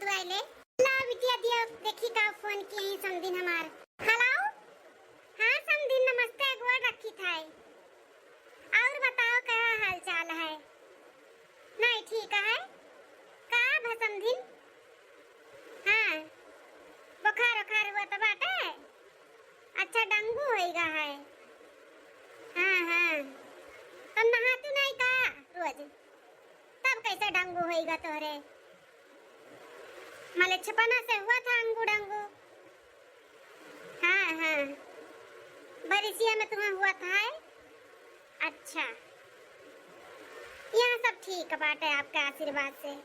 तू आइले ला बिटिया दिया देखी का फोन की ही समदिन हमार। हेलो हां समदिन नमस्ते गोड़ रखी थाई और बताओ क्या हाल चाल है? नहीं ठीक है का भसमदिन? हां बुखार बुखार हुआ तो बाटे। अच्छा डेंगू होएगा है। हां हां तुम नहाती नहीं का रोज? तब कैसे डेंगू होएगा तोरे? मले छपना से हुआ था अंगू डेंगू। हाँ हाँ बरिसिया में तुम्हें हुआ था है? अच्छा यहाँ सब ठीक बाटे आपके आशीर्वाद से।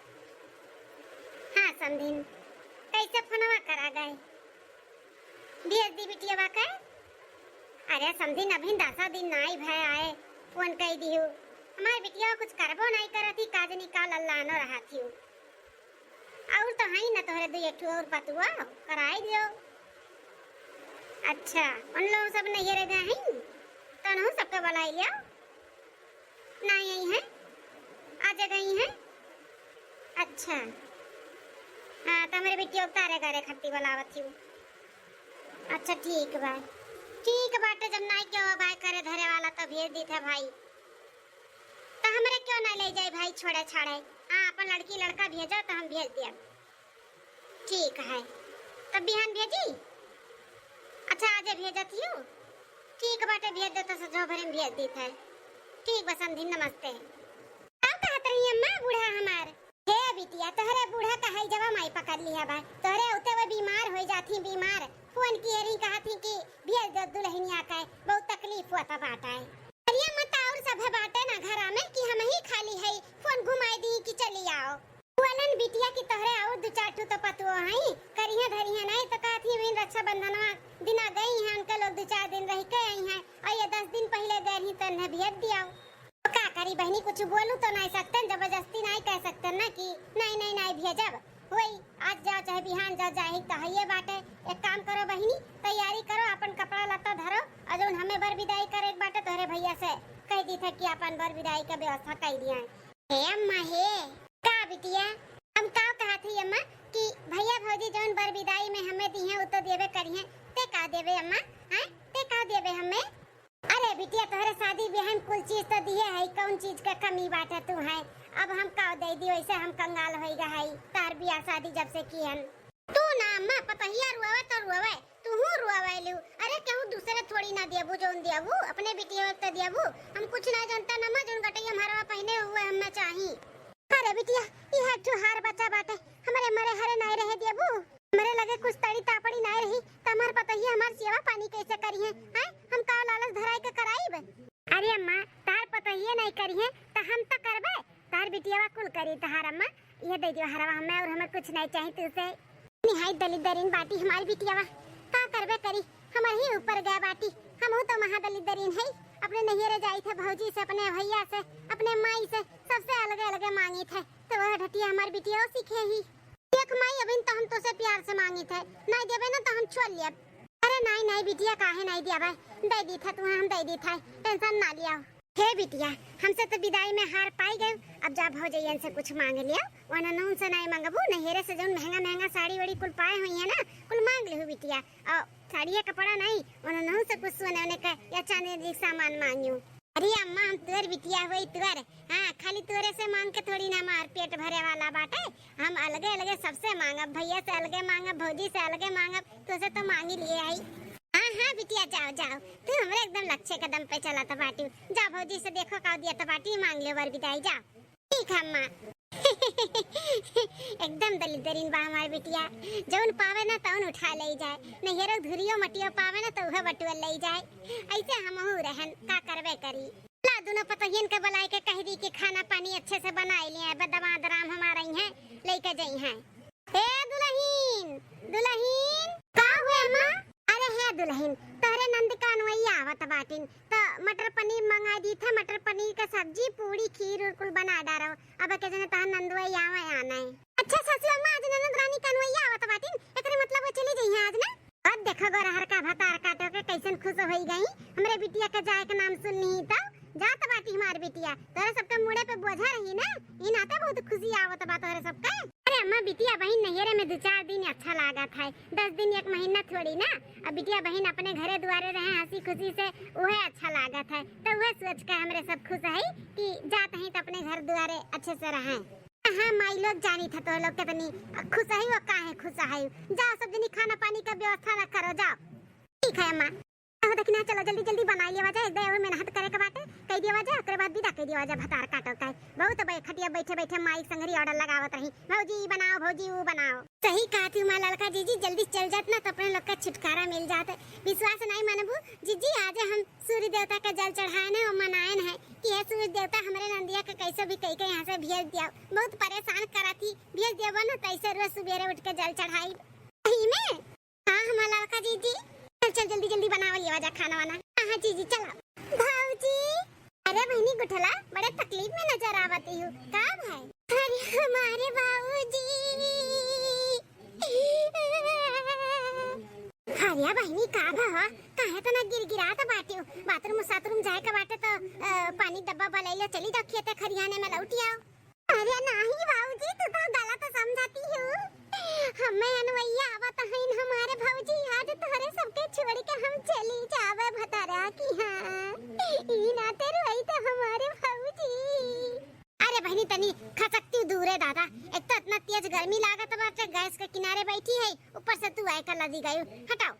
हाँ समझिन कैसे फोनवा करा गए? भेज दी बिटिया वाके? अरे समझिन अभी 10 दिन नहीं भय आए फोन कह दियो। हमारी बिटिया कुछ करबो नहीं करती काज निकाल अल्लाह न रहा थी और तो है ना तोहरे दो एक और पतुआ कराई दियो। अच्छा उन लोग सब नहीं रह गए हैं तो न सबके बुलाई लिया नहीं आई है आज गई है। अच्छा हाँ तो मेरे बिटिया तारे घरे खट्टी बुलावत थी। अच्छा ठीक बाटे जब नहीं क्यों भाई करे धरे वाला तो भेज दी था भाई तो हमरे क्यों ना ले जाए भाई छोड़े छाड़े। हाँ अपन लड़की लड़का भेजो तो हम भेज दिया। ठीक है तब बिहान भेजी? अच्छा आज भेजत हियो? ठीक बाटे भेज दे तो सजो भरे में भेज दी थे। ठीक बस समझी नमस्ते। अब कहत रही अम्मा बूढ़ा हमार हे बिटिया तोहरे बूढ़ा का है जवा माई पकड़ लिया भाई तोहरे उते वो बीमार हो जाती बीमार फोन की रही कहा थी कि भेज दे दुल्हनिया का बहुत तकलीफ हुआ था बाटा है। अरे मत और सब बाटे ना घर में कि हम ही खाली है फोन घुमाई दी कि चली आओ बोलन बिटिया की तोहरे और दो चार तो पतुओ है करिया धरिया नहीं तो काथी में रक्षा बंधनवा दिना गई हैं उनके लोग 2-4 दिन रह के आई हैं और ये 10 दिन पहले गए ही तो न भेज दिया। तो का करी बहनी कुछ बोलूं तो नहीं सकते जबरदस्ती नहीं कह सकते ना कि नहीं भेजब वही आज जाओ चाहे बिहान जाओ जाए तो है ये बाटे। एक काम करो बहनी तैयारी करो अपन कपड़ा लत्ता धरो और जो हमें बर विदाई करे बाटे तोहरे भैया से कह दी था कि अपन बर विदाई का व्यवस्था कर दिया है। हे अम्मा हे का बिटिया हम का कहा थी अम्मा कि भैया भौजी जोन बर विदाई में हमें दी है वो तो देवे करिए ते का देवे अम्मा हैं ते का देवे हमें? अरे बिटिया तोहरे शादी ब्याह में कुल चीज तो दिए है कौन चीज का कमी बाटे तू है अब हम का दे दी वैसे हम कंगाल होइगा है तार बियाह शादी जब से कियन तू ना अम्मा पतहिया रुआवे तो रुआवे तू हूं रुआवे लू। अरे कहूं दूसरे थोड़ी ना देबू जोन देबू अपने बिटिया तो देबू हम कुछ ना जानता ना मा जोन गटैया हमारा पहने हुए हमें चाहिए। अरे बिटिया ये जो हार बच्चा बाटे हमारे मरे हरे नहीं रहे देबू मेरे लगे कुछ तड़ी तापड़ी नहीं रही तो हमार पतहिया हमार सेवा पानी कैसे करिए हैं हम का लालच धराई के कराईब? अरे अम्मा तार पतहिया नहीं करिए तो हम तो करबे तार बिटियावा कुल करी तहार अम्मा ये दे दियो हरवा हमें और हमें कुछ नहीं चाहिए तुझसे निहाई दलित दरीन बाटी हमारी बिटियावा का करबे करी हमारे ही ऊपर गया बाटी हम तो महादलित दरीन है अपने नैहरे जाई थे भौजी से अपने भैया से अपने माई से सबसे अलग अलग मांगी थे तो वह ढटिया हमारी बिटिया सीखे ही एक माई अभी तो हम तो से प्यार से मांगी थे नहीं देबे ना तो हम छोड़ लिया। अरे नहीं बिटिया काहे नहीं दिया भाई दे दी था तू हम दे दी था टेंशन ना लिया। हे बिटिया हमसे तो विदाई में हार पाई गए अब जा भौजैयन से कुछ मांग लिया वरना नून से नहीं मांगबू नहेरे से जो महंगा साड़ी वाड़ी कुल पाए हुई है ना कुल मांग लिहू बिटिया और साड़िया कपड़ा नहीं वरना नून से कुछ सोने का या चांदी सामान मांगियो। अरे अम्मा हम तुअर बिटिया हुई तुअर हाँ खाली तुअरे से मांग के थोड़ी ना मार पेट भरे वाला बाटे हम अलगे अलगे सबसे मांगब भैया से अलगे मांगब भौजी से अलगे मांगब तो से तो मांगी लिए आई। हाँ बिटिया जाओ तू हमरे एकदम लक्ष्य कदम पे चला था बाटी जा भौजी से देखो का दिया था बाटी मांग ले वर विदाई जा। ठीक है अम्मा एकदम दलित दरीन बा हमार बिटिया जौन पावे ना तौन उठा ले जाए नहेरो धुरियो मटियो पावे ना तो वह बटुआ ले जाए ऐसे हमहू रहन का करबे करी ला दोनों पतहियन के बुलाई के कह दी कि खाना पानी अच्छे से बना लिए बदमा दराम हमारा ही है लेके जाई है। ए दुल्हन का हुए अम्मा? अरे है दुल्हन तोहरे नंद का अनवैया आवत बाटिन तो मटर पनीर मंगा दी था मटर पनीर का सब्जी पूरी खीर और कुल बना डारो अब के जने तहन नंदवैया आना है। अच्छा ससुर अम्मा आज ननद रानी का अनवैया आवत बाटिन एकरे मतलब वो चली गई है आज ना अब देखो गोरहर का भतार काटो के कैसन खुश होई गई हमरे बिटिया के जाए के नाम सुननी तो जात बाटी हमार बिटिया तोरे सबके मुड़े पे बोझा रही ना इन आते बहुत खुशी आवत बा तोरे सबके। अरे अम्मा बिटिया बहन नैहरे में 2-4 दिन अच्छा लगा था, 10 दिन 1 महीना थोड़ी ना। अब बिटिया बहन अपने घरे दुआरे रहे हंसी खुशी से, वह अच्छा लगा था। तो वह सोच के हमरे सब खुश है कि जाते हैं तो अपने घर दुआरे अच्छे से रहें। हाँ माई लोग जानी था तो लोग कितनी खुश है, वो काहे खुश है। जाओ सब जनी खाना पानी का व्यवस्था न करो, जाओ। ठीक है अम्मा। देखना चलो जल्दी जल्दी बनाई लिया जाए, एक दे और मेहनत करे के बाटे कह दिया जाए, ओकरे बाद विदा कह दिया जाए भतार काटो का। बहुत खटिया बैठे बैठे माइक संगरी ऑर्डर लगावत रही, भौजी बनाओ भौजी वो बनाओ। सही कहा थी मां लड़का जीजी, जल्दी चल जात ना तो अपने लोग का छुटकारा मिल जाता। विश्वास नहीं मानबू जीजी, आज हम सूर्य देवता का जल चढ़ाए ना और मनायन है कि हे सूर्य देवता हमारे नंदिया के कैसे भी कई के यहाँ से भेज दिया। बहुत परेशान करा थी, भेज दिया ना तैसे रोज सवेरे उठ के जल चढ़ाई में। हाँ हमारा लड़का जीजी, चल जल्दी जल्दी बनाओ लिया जा खाना वाना। हाँ जीजी चलो। भाऊजी, अरे बहनी गुठला बड़े तकलीफ में नजर आवती हूँ, का भाई? अरे हमारे बाबूजी। हरिया बहनी का भा काहे तो ना गिरगिरात बाटियो, बाथरूम साथरूम जाए का बाटे तो पानी डब्बा बलैले चली जाओ खेते खरियाने में लौटी आओ। अरे नहीं बाबूजी, तू तो गलत समझाती हो। हमें अनवैया आवत है हमारे भौजी, आज तोहरे सबके छोड़ के हम चली जावे भतारा की। हां ई ना तेरे वही तो हमारे भौजी। अरे बहनी तनी खसकती दूर है दादा, एक तो इतना तेज गर्मी लागत बाटे, गैस के किनारे बैठी है, ऊपर से तू आए कर लदी गई। हटाओ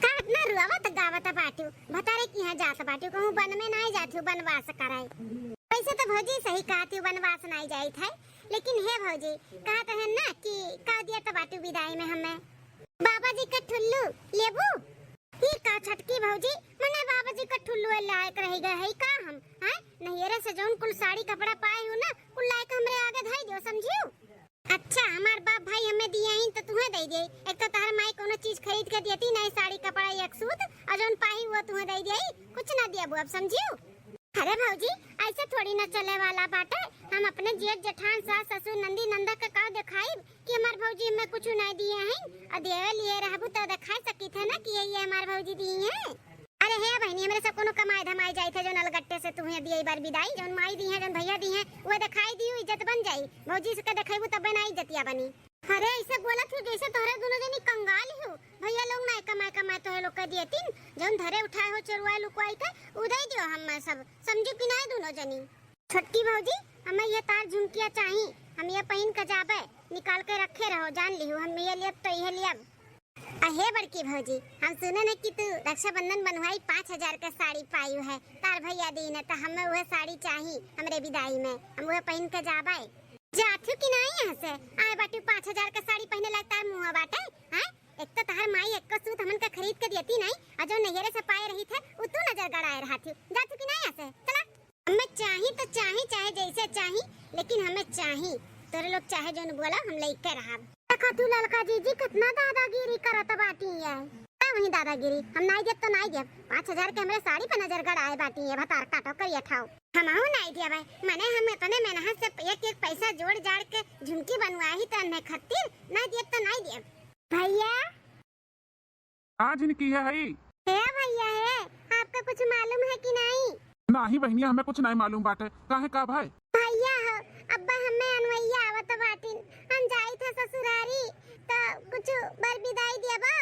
का इतना रुआवत गावत बाटू, भतारे की यहां जात बाटू, कहूं वन में नहीं जाती बनवास कराए। वैसे तो भौजी सही कहती बनवास नहीं जाई था, लेकिन हे भौजी कहत है ना कि का दिया तो बाटू विदाई में हमें बाबा जी का ठुल्लू लेबू। ये का छटकी भौजी, मने बाबा जी का ठुल्लू लायक रह गए है का हम हैं? नैहरे से जौन कुल साड़ी कपड़ा पाए हो ना, कुल लायक हमरे आगे धई दो, समझियो। अच्छा हमार बाप भाई हमें दिए ही तो तुम्हें दे दे। एक तो तार माई कोनो चीज खरीद के देती नहीं, साड़ी कपड़ा एक सूट, और जौन पाई वो तुम्हें दे दे, कुछ ना दिया अब, समझियो। अरे भौजी ऐसे थोड़ी ना चले वाला बाटे, हम अपने जेठ जेठान सास ससुर नंदी नंदा का का दिखाई कि हमार भौजी हमें कुछ नहीं दिए हैं, और देवे लिए रहबू तो दिखा सकी थे ना कि ये हमार भौजी दी हैं। अरे हे बहनी हमरे सब कोनो कमाई धमाई जाई थे जो नलगट्टे से तुम्हें दिए बार विदाई, जोन माई दी है जोन भैया दी है वो दिखाई दी इज्जत बन जाई, भौजी से दिखाईबू तब ना इज्जतिया बनी। अरे ऐसे बोलत हो जैसे तोहरे दोनों जनी कंगाल हो, भैया लोग ना कमाए कमाए तोहरे लोग का दियतिन, जोन धरे उठाए हो चुरवाए लुकवाई के उदय दियो हम सब, समझी कि नहीं दोनों जनी। छोटकी भौजी हमें ये तार झुमकिया चाहिए, हम ये पहन के जाबे, निकाल के रखे रहो, जान लियो हम ये लियब तो ये लियब। अहे बड़की भौजी हम सुने न कि तू रक्षाबंधन बनवाई 5000 का साड़ी पाई है, तार भैया दी ने तो हमें वह साड़ी चाहिए हमरे विदाई में, हम वह पहन के जाबे। जाथू कि नहीं यहाँ से आए बाटू 5000 का साड़ी पहने लगता है मुँह बाटे हैं? एक तो तहर माई एक सूट हमन का खरीद के देती नहीं, और जो नैहरे से पाए रही थे वो तू नजर गड़ाए रहा थी। जाथू कि नहीं यहाँ से, चला। हमें चाहिए तो चाहिए, चाहे जैसे चाहिए, लेकिन हमें चाहिए। तोरे लोग चाहे जो न बोला हम लेके रहा। देखा तू लड़का जीजी कितना दादागिरी करत बाटी है। वही दादागिरी हम नहीं देब तो नहीं देब, 5000 के हमरे साड़ी पे नजर गड़ाए बाटी है, भतार काटो करिए ठाओ हमहू नहीं दिया भाई। मैंने हम इतने मेहनत से एक एक पैसा जोड़ जाड़ के झुमकी बनवाई तो न खातिर नहीं देब तो नहीं देब। भैया आज इनकी है भैया है, आपका कुछ मालूम है कि नहीं? नहीं बहनिया हमें कुछ नहीं मालूम बाटे, काहे का भाई? भैया हो अब्बा हमें अनवैया आवत बाटिन, हम जाई थे ससुरारी तो कुछ बर विदाई देबो।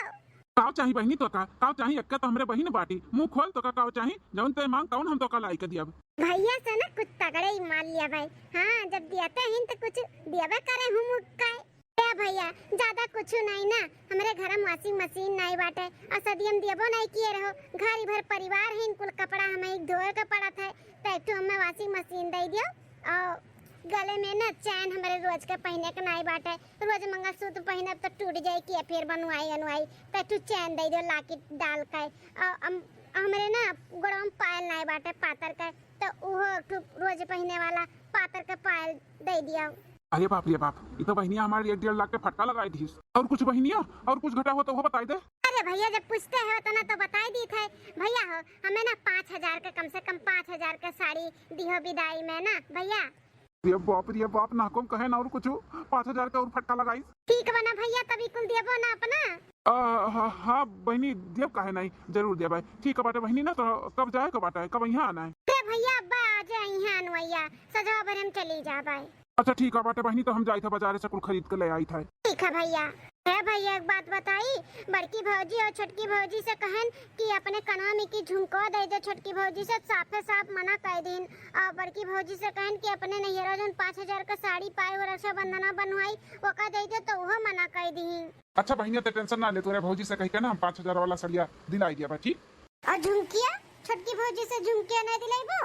काव चाहिए बहनी तो काव चाहिए, एक तो हमरे बहन बाटी, मुंह खोल तो काव चाहिए, जौन ते मांग तौन हम तो का लाई के दियब। भैया से ना कुछ तगड़े ही मान लिया भाई। हाँ जब दियाते हैं तो कुछ दियाबे करे हूँ मुक्का है भैया, ज्यादा कुछ नहीं ना, हमारे घर में वॉशिंग मशीन नहीं बाटे और सदियम दियबो नहीं किए रहो, घर भर परिवार है, इनकुल कपड़ा हमें एक धोए का पड़ा था तो एक हमें वॉशिंग मशीन दे दियो, और गले में ना चैन हमारे रोज के पहने के नहीं बाटे, रोज मंगलसूत्र पहने तो टूट जाए कि फिर बनवाई तो चैन दे दियो लाकिट डाल के। हमारे ना गोड़ों में पायल नहीं बाटे पातर का, तो वो रोज पहने वाला पातर का पायल दे दिया। अरे बाप रे बाप, ये तो बहनिया हमारी 1-1.5 लाख के फटका लगाई थी। और कुछ बहनिया और कुछ घटा हो तो वो बताई दे। अरे भैया जब पूछते हो तो ना तो बता दी थे भैया हो, हमें ना 5000 का कम से कम 5000 का साड़ी दियो विदाई में ना भैया। रे बाप ना कम कहे ना और कुछ 5000 का और फटका लगाई। ठीक बना भैया तभी कुल देबो ना अपना। हाँ बहनी देव काहे नहीं, जरूर दे भाई। ठीक है बाटे बहनी ना, तो कब जाए कब बाटा है, कब यहाँ आना है? भैया अब्बा आ जाए यहाँ अनवैया, सजा भर हम चली जा भाई। अच्छा ठीक है बाटे बहनी, तो हम जाई था बाजारे से कुल खरीद के ले आई था। ठीक है भैया। है भैया एक बात बताई, बड़की भौजी और छोटकी भौजी से कहन कि अपने कनवा में की झुमका दे दे, छोटकी भौजी से साफे साफ मना कर दिन, और बड़की भौजी से कहन कि अपने नैहरा जन 5000 का साड़ी पाए और रक्षाबंधना बनवाई ओका दे दे, तो वो मना कर दी। अच्छा बहनिया तो टेंशन ना ले, तोरे भौजी से कह के ना हम 5000 वाला सड़िया दिलाई दिया बाची। और झुमकिया छोटकी भौजी से झुमकिया नहीं दिलाइबो?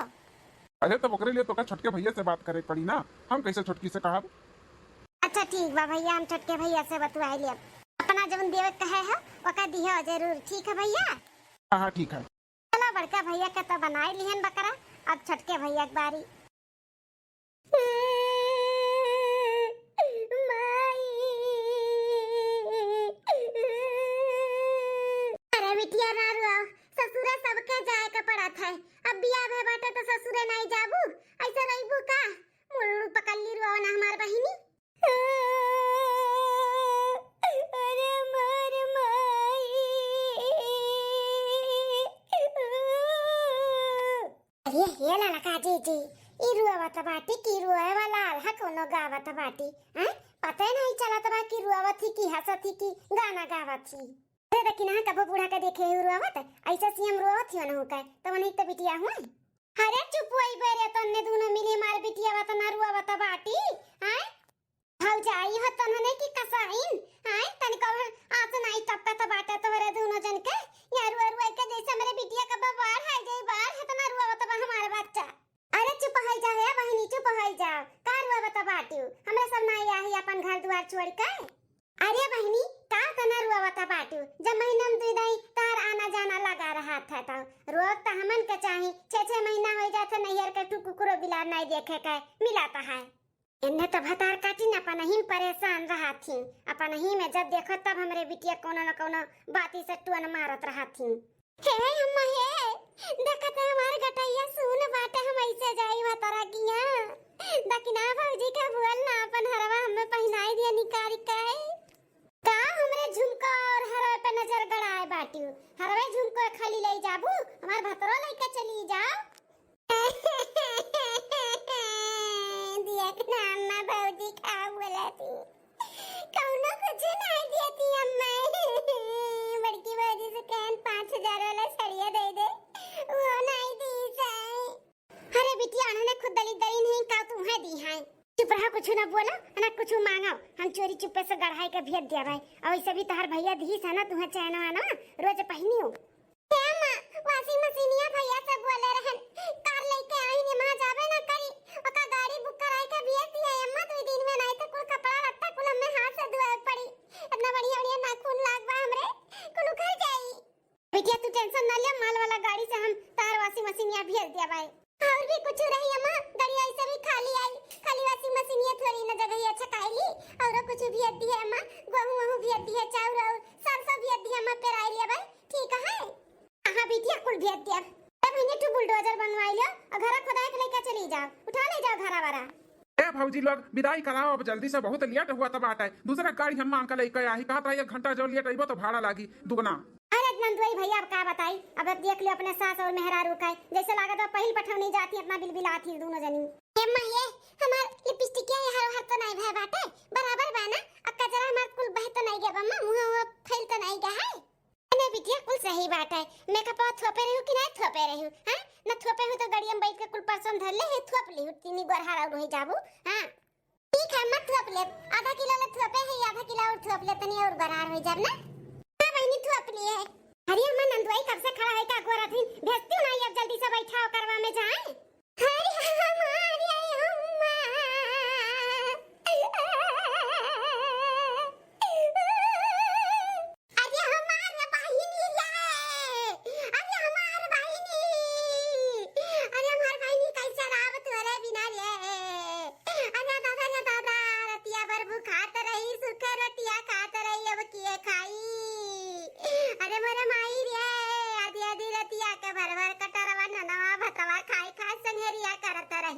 अरे तो ओकरे लिए तो का छोटके भैया से बात करे पड़ी ना, हम कैसे छोटकी से कहा। अच्छा ठीक बा भैया, हम छोटके भैया से बतवाई ले, अपना जवन देवे कहे है ओका दिया जरूर। ठीक है भैया। हाँ ठीक है। चलो बड़का भैया का तो बनाई लिहन बकरा, अब छोटके भैया की बारी। अरे बिटिया ना रुआ, ससुरे सबके जाए का पड़ा था, अब बियाह भे बाटे तो ससुरे नहीं जाबू, ऐसे रहबू का? मुल्लू पकल्ली रुआ ना हमार बहिनी। अरे मार माई, अरे ये लड़का जी ई रुआवत बाटी की रुआए वाला आल्हा कोनो गावत बाटी, हैं? पता नहीं चलत बा कि रुआवत थी कि हंसत थी कि गाना गावत थी। अरे देखी ना कबो बूढ़ा का देखे ही रुआवत, ऐसा सीएम रुआवत ही ना होका, तो नहीं तो बिटिया हुआ। अरे चुप होई बेरे, तन्ने दोनों मिली मार बिटिया वत ना रुआवत बाटी, हैं? भाव जाई हो तन्ने की कसाइन, हैं? तन कब आस नहीं टपका तो बाटा तो रे दोनों जन के यार रुआ के जैसे मेरे बिटिया का बाहर है जाई बाहर है तना रुआवत बा हमारा बच्चा। अरे चुप हो जा है बहनी, चुप हो जा, का रुआवत बाटी हमरा सब ना आई अपन घर द्वार छोड़ के। अरे बहनी का तना रुआवत बाटू, जब महीना में दुई तार आना जाना लगा रहा था, तो रोज तो हमन के चाही 6-6 महीना हो जाता नैहर के टू कुकुरो बिलार नहीं देखे के मिलाता है। इन्हें तो भतार काटी न अपन ही परेशान रहा थी, अपन ही में जब देखो तब हमरे बिटिया कोनो न कोनो बाती से टुन मारत रहा थी। हे अम्मा हे देखत हमार गटैया सुन बाटे हम ऐसे जाई भतारा किया, दकिना भौजी के बोल ना अपन हरवा हमें पहनाई दिया निकारी के का हमरे झुमका और हरवे पे नजर गड़ाए बाटी, हरवे झुमको खाली ले जाबू, हमार भतरो लेके चली जाओ। देख ना अम्मा भौजी का बोलती, कौनो कुछ नहीं देती अम्मा, बड़की भौजी से कहन 5000 वाला सड़िया दे दे, वो नहीं दी सही। अरे बिटिया उन्होंने खुद दली नहीं का तुम्हें दी है, चुप रहा, कुछ ना बोलो ना कुछ मांगो, हम चोरी चुपे से गढ़ाई के भेज दिया भाई, और वैसे भी तोहर भैया दी है ना, तुम्हें चैन आना रोज पहनी हो। वाशिंग मशीनिया भैया से बोले रहन कार लेके आई ने मां जावे ना करी, ओका गाड़ी बुक कराई के भेज दिया अम्मा, 2 दिन में नहीं तो कुल कपड़ा लत्ता कुल में हाथ से धोए पड़ी, इतना बढ़िया बढ़िया नाखून लागबा हमरे कुल उखड़ जाई। बिटिया तू टेंशन ना ले, माल वाला गाड़ी से हम तार वाशिंग मशीनिया भेज दिया भाई। और भी कुछ रही अम्मा, गाड़ी ऐसे भी खाली आई, खाली वाशिंग मशीनिया थोड़ी ना जगह अच्छा काईली, और कुछ भेज दिया अम्मा, गेहूं वहू भेज दिया, चाउर और सरसों भेज दिया अम्मा, पेराई लिया भाई, ठीक है। हाँ बिटिया कुल भेज दिया, अब इन्हें टू बुलडोजर बनवाई लो और घर खुदाई के लेकर चली जाओ, उठा ले जाओ घरा वाला। ए भौजी लोग विदाई कराओ अब जल्दी से, बहुत लेट हुआ तब आता है, दूसरा गाड़ी हम मांग के लेकर आई, कहा था 1 घंटा जो लेट आइबो तो भाड़ा लागी दुगना। अरे नंदुई भैया अब का बताई, अब देख लियो अपने सास और मेहरारू का, जैसे लागत है पहिल पठव नहीं जाती, अपना बिलबिलाती दोनों जनी। अम्मा ये हमार लिपस्टिक ये हर तो नहीं भय बाटे, बराबर बा ना, अक्का जरा हमार कुल बह तो नहीं गया अम्मा, मुंह फैल तो नहीं गया है। नहीं बिटिया कुल सही बात है, मेकअप थोपे रहू कि नहीं थोपे रहू, हां न थोपे हूं तो गड़िया में बैठ के कुल परसों धर ले, थोप ली तीनी गोरहारा रही जाबू। हां ठीक है मत थोप ले, आधा किलो ले थोपे है, आधा किलो और थोप ले तनी और गरार हो जाब ना। हां बहनी थोप ली है। अरे अम्मा नंदुई कब से खड़ा है का गोरा थी, भेजती हूं ना, अब जल्दी से बैठाओ करवा में जाए। अरे हमारी अम्मा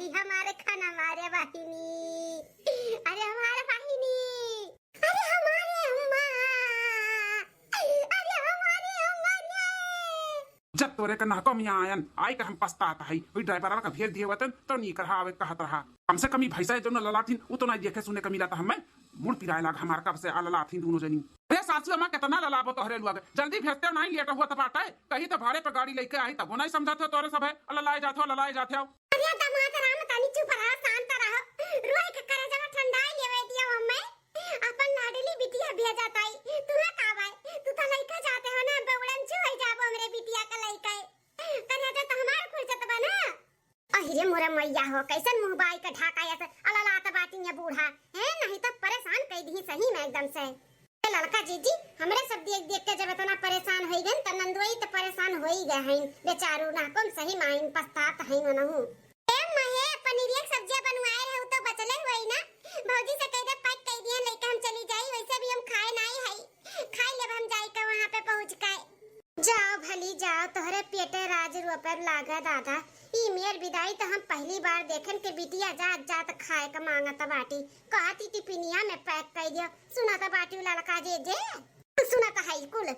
हमारे खाना मारे वाहिनी, अरे हमारे वाहिनी, अरे हमारे अम्मा, अरे हमारे अम्मा ने जब तोरे का नाको मियाँ आयन आई का हम पछताता है वही ड्राइवर का भेज दिए वतन तो नहीं कर आवे कहत रहा कम से कमी भैसा जो न ललाथिन वो तो नहीं देखे सुने का मिला था हमें मुड़ पिराए लाग हमार कब से ललाथिन दोनों जनी। अरे सासू अम्मा कितना ललाबो तोहरे लुआ जल्दी भेजते नहीं लेट हुआ तपाटा है कहीं तो भाड़े पे गाड़ी लेके आई तब वो नहीं समझाते तोरे सब है ललाए जाते हो। अरे दामाद राम तनी चुप रहा शांत रहा रोए के करे जब ठंडाई लेवे दिया हमें अपन लाडली बिटिया भेजा ताई तू का भाई तू तो लइका जाते हो ना बवड़न छु होई जाबो हमरे बिटिया का लइका कन्या जा तो हमार फुर्सत बना अहिरे मोरा मैया हो कैसन मुंह बाई का ढाका ऐसे अललात बाटी ये बूढ़ा है नहीं तो परेशान कई दी सही में एकदम से लड़का जीजी हमरे सब देख के जब इतना परेशान होई गन त नंदोई तो परेशान होई गए हैं बेचारू ना कम सही माइन पछतात है नहु ए महे पनीर एक सब्जी बनवाए रहे तो बचले होई ना भौजी से कह दे पैक कर दिए लेके हम चली जाई वैसे भी हम खाए नहीं है खाई ले हम जाई के वहां पे पहुंच गए जाओ भली जाओ तोहरे पेटे राज रुपए लागा दादा ई मेर विदाई तो हम पहली बार देखन के बिटिया जात खाए का मांगत बाटी कहती टिफिनिया में पैक कर दियो सुना बाटी लड़का जे सुना है कुल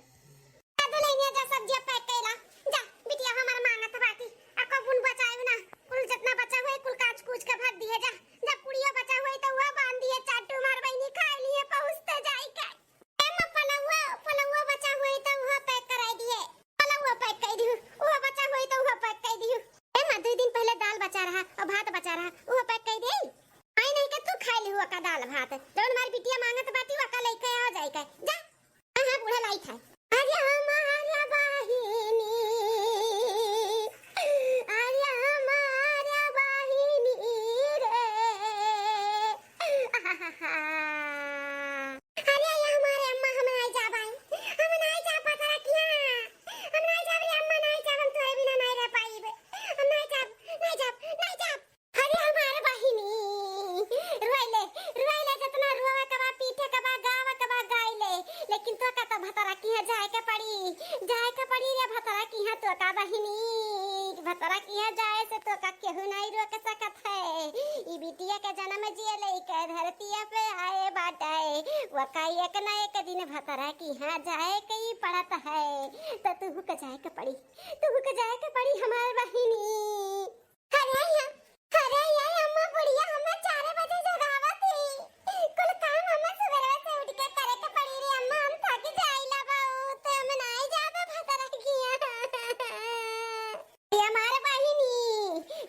लेने जा सब्जी पैक कइला जा बिटिया हमार मांगत बाटी अको बुन बचाए ना कुल जितना बचा हुए कुल काच कुछ के भर दिए जा जब कुड़िया बचा हुए तो वो बांध दिए चाटू मार बहनी खा लिए पहुंचते जाई का फलवा बचा हुए तो वो पैक कराई दिए फलवा पैक कर दियो वो बचा हुए तो वो पैक कर दियो ए मां 2 दिन पहले दाल बचा रहा और भात बचा रहा वो पैक कर दे आई नहीं के तू खा ली हुआ का दाल भात जब हमारी बिटिया मांगत बाटी वा का लेके आ जाई का जा हां बूढ़ा लाई था अरे हमारा बहिनी अरे हमारा बहिनी रे अरे ये हमारे अम्मा हम नहीं जा पाई हम नहीं जा पाता किया हम नहीं जा रे अम्मा नहीं जा हम तोरे बिना नहीं रह पाई हम नहीं जा अरे हमारे बहिनी रोइले कितना रोवा कबा पीठे कबा गावा कबा गाइले लेकिन तो का तो भतरा की है जाए के पड़ी रे भतरा की है तो का बहिनी भतरा की है जाए से तो का केहू नहीं रोक सकत है ई बिटिया के जन्म जिए लेके धरती पे आए बाटाए वो का एक ना एक दिन भतरा की है जाए के ही पड़त है तो तू के जाए के पड़ी हमार बहिनी अरे यार अम्मा बुढ़िया हमें 4 बजे जगावत थी कुल काम हमें सवेरे से उठ के करे के पड़ी रे अम्मा हम थक जाइला बाऊ तो हम नहीं जाबे भतरा किया ये हमारे बहिनी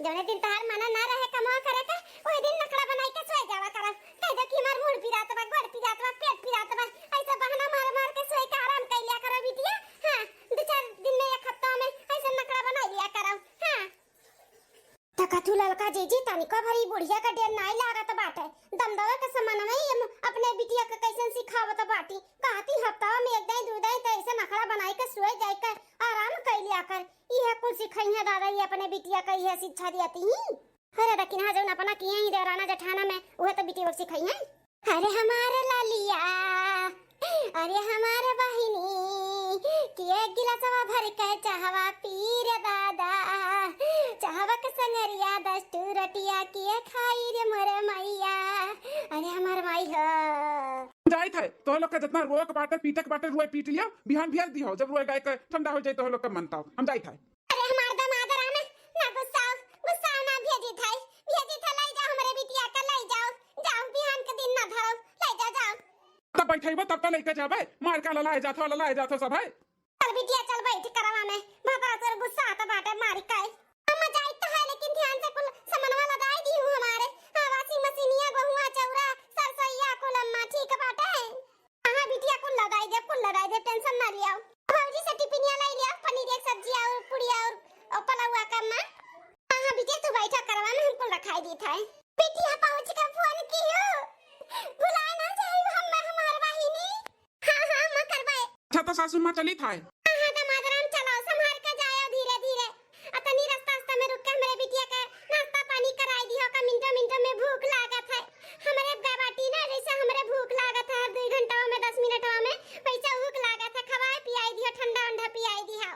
जौने दिन तहार मना ना रहे कमा करे का ओई दिन नकड़ा बनाई के सोई जावा करा कह दे कि हमार मुड़ पिरात बा गोड़ पिरात बा पेट पिरात बा ऐसा बहाना मार के सोई के आराम कर लिया करो बिटिया हां 2-4 दिन में एक हफ्ता में ऐसा नकड़ा बना लिया करो हां कथू ललका जीजी तनिको भरी बुढ़िया का डेर नहीं लागत बाटे दमदवा के समान में अपने बिटिया के कैसन सिखावत बाटी कहती हफ्ता में एक दिन 2 दिन तो ऐसे नखड़ा बनाई के सोए जाई कर आराम कर लिया कर यह कुल सिखाई है दादा ये अपने बिटिया का यह शिक्षा देती ही अरे लेकिन हां जौन अपना किए ही देवराना जठाना में वह तो बिटिया को सिखाई है अरे हमारे लालिया अरे हमारे बहिनी कि एक गिलासवा भर के चाहवा पी रे दादा चाहवा के संगरिया 10 टूरटिया किए खाई रे मोरे मैया अरे हमार माई हो जाई थे तो लोग का जितना रोए के बाटे पीटे के बाटे रोए पीट लिया बिहान भेज दी हो जब रोए गाय के ठंडा हो जाए तो लोग का मनता हम जाई थे अरे हमार दामाद रामे ना गुस्सा ना भेजी थे लाई जाओ हमरे बिटिया का लाई जाओ बिहान के दिन ना धरो लाई जाओ तब बैठेबो तब तो लेके जाबे मार के ललाए जाथो सब है चल बिटिया चल बैठ करवा में भतरा तोर गुस्सा आता बाटे मारी काई हम जाई तो है लेकिन ध्यान से कुल सामानवा लगाई दी हूं हमारे वाशिंग मशीनिया बहुआ चौरा सरसैया कुल अम्मा ठीक बाटे हां बिटिया कुल लगाई दे टेंशन ना लियो भौजी से टिफिनिया लाई लिया पनीर एक सब्जी और पुड़िया और पलावा का अम्मा हां बिटिया तू बैठा करवा में हमको रखाई दी था बिटिया पहुंच के फोन कियो बुलाए ना जाई हम हमार बहिनी हां मैं करवाए अच्छा तो सासू मां चली था हां दमादराम चलो संभाल के जाओ धीरे अतनी रास्ता में रुक के हमरे बिटिया का नाश्ता पानी कराई दियो का मिनटों में भूख लागत है हमरे गाबाटी ना जैसे हमरे भूख लागत है 2 घंटा में 10 मिनट में पैसा भूख लागत है खवाए पियाई दियो ठंडा पियाई दियो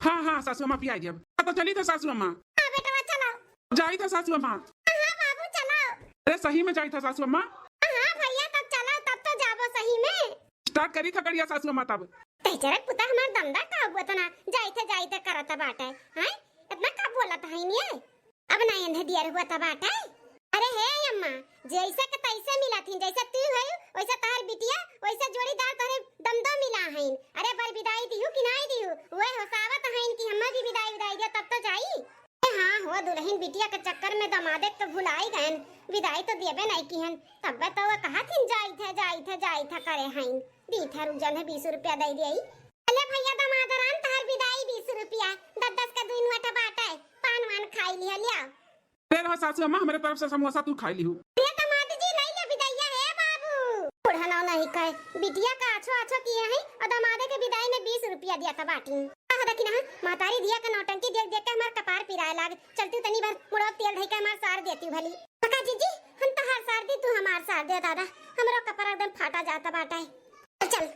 हां सासू मां पियाई दियो तो चली तो सासू मां हां बेटा चलो जाई तो सासू मां हां बाबू चलो अरे सही में जाई था सासू मां हां भैया तब चलो तब तो जाबो सही में स्टार्ट करी था करिया सासू मां तब बेचारा पुता हमार दमदा का हुआ था ना जाइते करता बाटा है इतना का बोला था ही नहीं अब ना इन्हें दिया हुआ था बाटा अरे हे अम्मा जैसे के तैसे मिला थी जैसे तू है वैसा तार बिटिया वैसा जोड़ीदार तोरे दमदो मिला है अरे पर विदाई दिहु कि नहीं दिहु ओए होसावत है कि हम भी विदाई दिया तब तो जाई हाँ हो दुल्हन बिटिया के चक्कर में दमादे तो भुलाई गए विदाई तो देबे नहीं की हन तब तो वो कहा थी जाई था करे हैं दी था रुजन है 20 रुपया दे दिई अले भैया दमादरान तार विदाई 20 रुपया 10 का दुइन वटा बाटा है पान वान खाई लिया लिया ले रहा सासू अम्मा हमारे तरफ से समोसा तू खाई ली हूँ ये दमाद जी नहीं ले विदाइया है बाबू बुढ़ा नहीं कहे बिटिया का अच्छो किया है और दमादे के विदाई में 20 रुपया दिया था बाटी देखी ना मातारी दिया का नौटंकी देख के हमार कपार पिराए लाग चलती तनी बार मुड़ा तेल धई के हमार सार देती भली काका जी हम तो हर सार दी तू हमार सार दे दादा हमरो कपार एकदम फाटा जाता बाटा है चल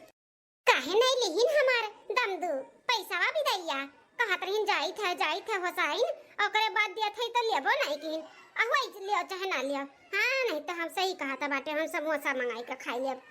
काहे नहीं लेहिन हमार दमदू पैसावा भी दैया कहत रहिन जाई था होसाइन ओकरे बाद दिया थई तो लेबो नहीं किन अहुई लियो चाहे ना लियो हां नहीं तो हम सही कहा था बाटे हम समोसा मंगाई के खाई लेब